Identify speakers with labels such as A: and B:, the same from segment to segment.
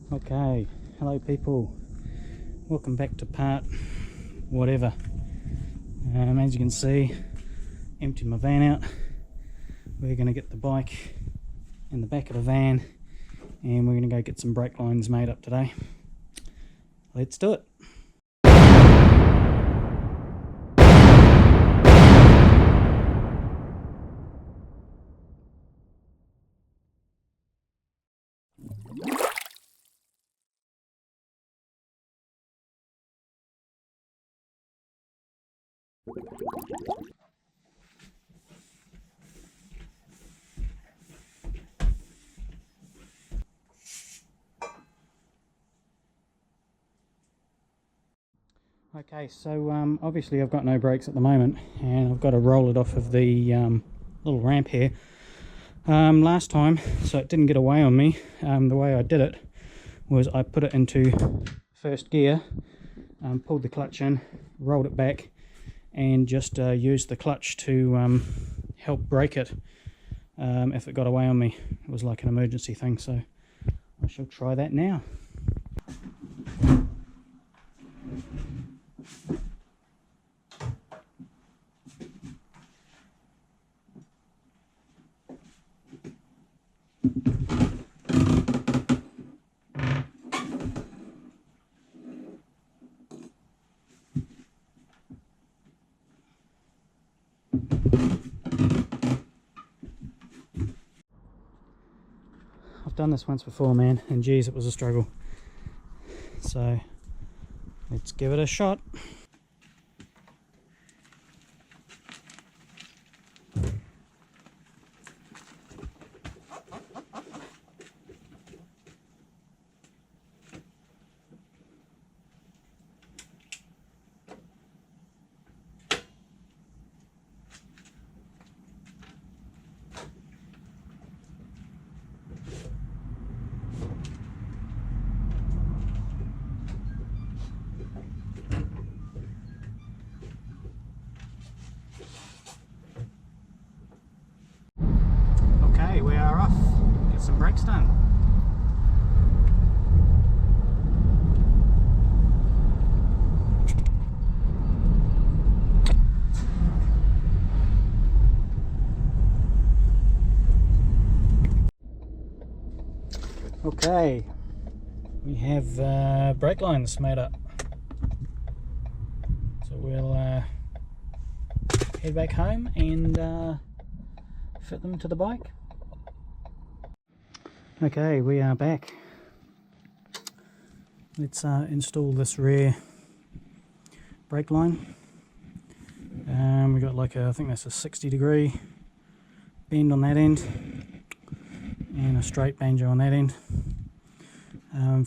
A: Okay, hello people, welcome back to part whatever. As you can see, emptied my van out. We're going to get the bike in the back of the van and we're going to go get some brake lines made up today. Let's do it. Okay, so obviously I've got no brakes at the moment and I've got to roll it off of the little ramp here. Last time, so it didn't get away on me, the way I did it was I put it into first gear, pulled the clutch in, rolled it back and just used the clutch to help brake it if it got away on me. It was like an emergency thing, so I shall try that now. I've done this once before, man, and geez, it was a struggle. So let's give it a shot. Okay, we are off. Get some brakes done. Okay, we have brake lines made up. So we'll head back home and fit them to the bike. Okay, we are back. Let's install this rear brake line. We got like I think that's a 60-degree bend on that end and a straight banjo on that end.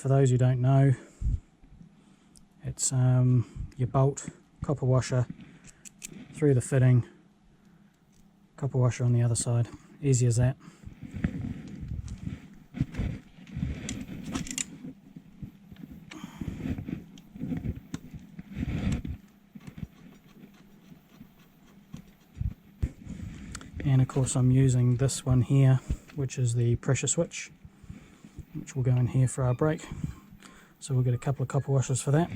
A: For those who don't know, it's your bolt, copper washer through the fitting, copper washer on the other side. Easy as that. And of course I'm using this one here, which is the pressure switch, which will go in here for our brake. So we'll get a couple of copper washers for that.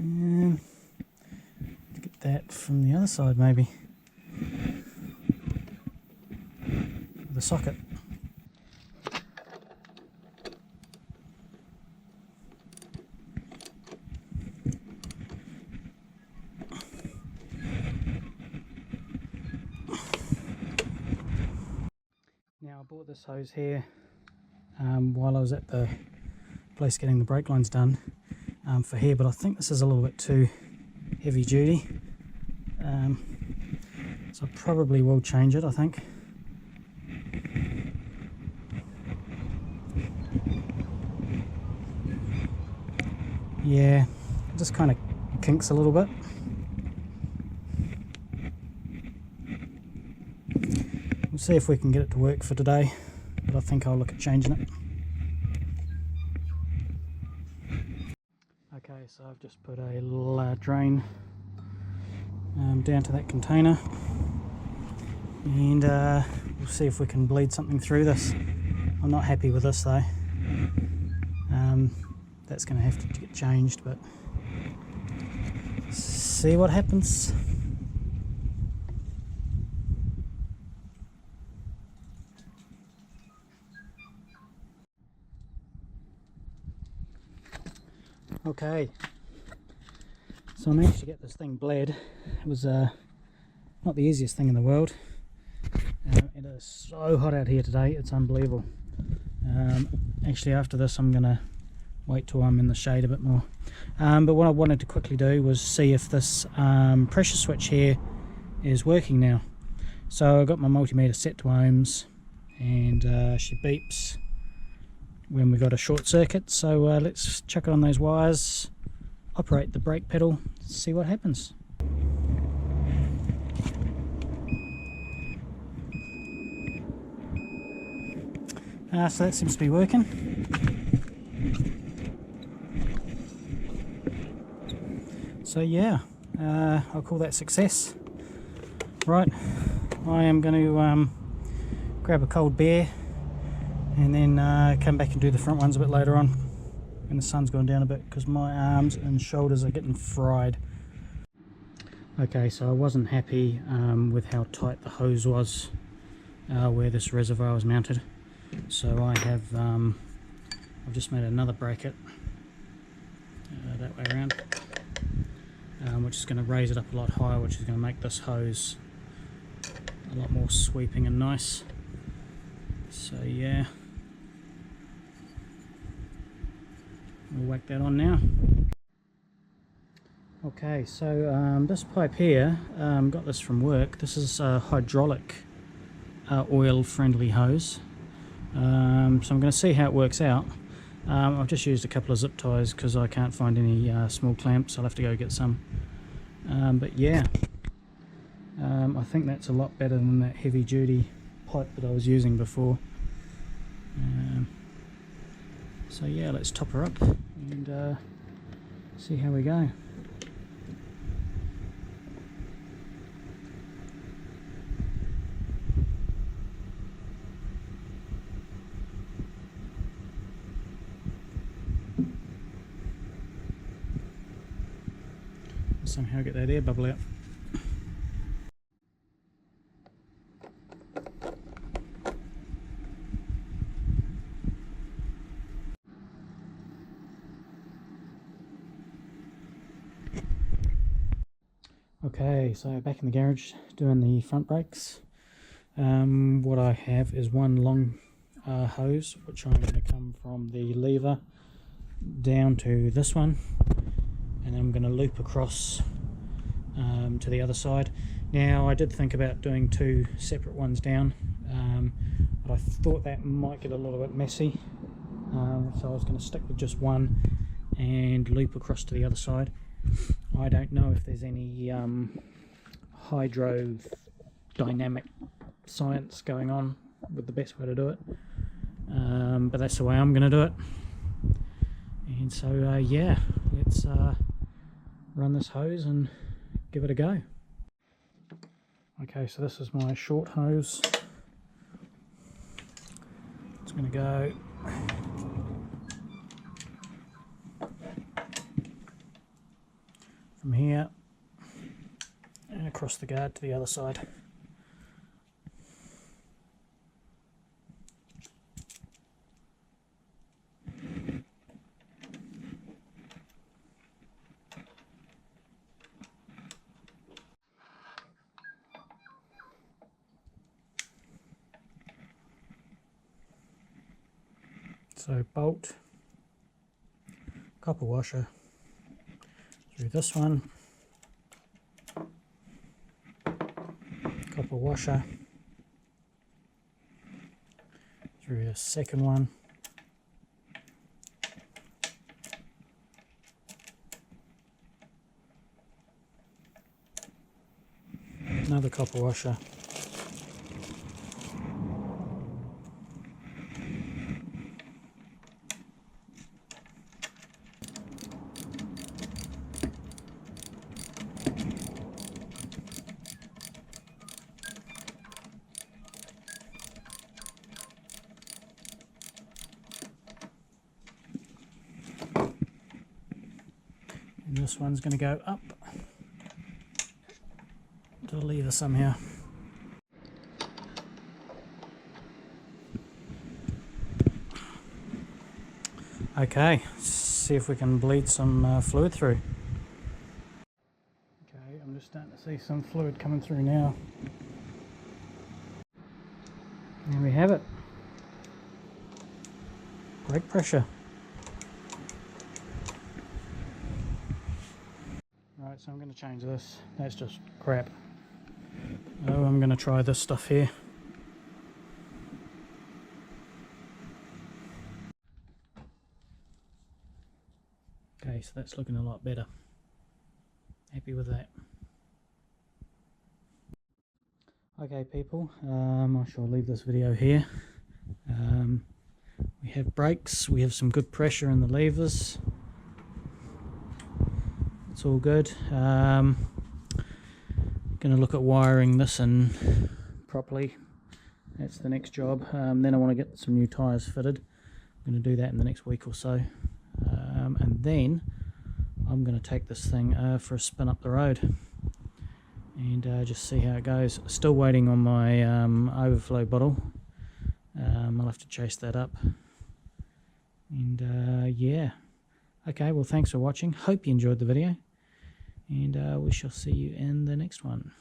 A: And get that from the other side maybe, with a socket. Now I bought this hose here while I was at the place getting the brake lines done, for here, but I think this is a little bit too heavy duty, so I probably will change it, I think. Yeah, it just kind of kinks a little bit. We'll see if we can get it to work for today, but I think I'll look at changing it. Okay, so I've just put a little drain down to that container, and we'll see if we can bleed something through this. I'm not happy with this though. That's going to have to get changed, but see what happens. Okay, so I managed to get this thing bled. It was not the easiest thing in the world. It is so hot out here today, it's unbelievable. Actually, after this I'm going to wait till I'm in the shade a bit more. But what I wanted to quickly do was see if this pressure switch here is working now. So I got my multimeter set to ohms, and she beeps when we got a short circuit. So let's chuck it on those wires, operate the brake pedal, see what happens. So that seems to be working. So yeah, I'll call that success. Right, I am going to grab a cold beer and then come back and do the front ones a bit later on when the sun's gone down a bit, because my arms and shoulders are getting fried. Okay, so I wasn't happy with how tight the hose was where this reservoir was mounted, so I have I've just made another bracket that way around, which is going to raise it up a lot higher, which is going to make this hose a lot more sweeping and nice. So yeah, we'll whack that on now. Okay, so this pipe here, got this from work. This is a hydraulic oil friendly hose. So I'm going to see how it works out. I've just used a couple of zip ties because I can't find any small clamps. I'll have to go get some. But yeah, I think that's a lot better than that heavy duty pipe that I was using before. So yeah, let's top her up and see how we go. Somehow get that air bubble out. Okay, so back in the garage doing the front brakes. What I have is one long hose, which I'm going to come from the lever down to this one, and then I'm going to loop across to the other side. Now I did think about doing two separate ones down, but I thought that might get a little bit messy, so I was going to stick with just one and loop across to the other side. I don't know if there's any hydrodynamic science going on with the best way to do it, but that's the way I'm going to do it. And so yeah, let's run this hose and give it a go. Okay, so this is my short hose. It's going to go from here and across the guard to the other side. So bolt, copper washer, through this one, copper washer, through the second one, another copper washer, and this one's going to go up to the lever somehow. Okay, see if we can bleed some fluid through. Okay, I'm just starting to see some fluid coming through now. There we have it. Brake pressure. Right, so I'm going to change this. That's just crap. Oh, I'm going to try this stuff here. Okay, so that's looking a lot better. Happy with that. Okay people, I shall leave this video here. We have brakes, we have some good pressure in the levers. It's all good. Going to look at wiring this in properly. That's the next job. Then I want to get some new tyres fitted. I'm going to do that in the next week or so. And then I'm going to take this thing for a spin up the road and just see how it goes. Still waiting on my overflow bottle. I'll have to chase that up. And yeah. Okay, well thanks for watching. Hope you enjoyed the video. And we shall see you in the next one.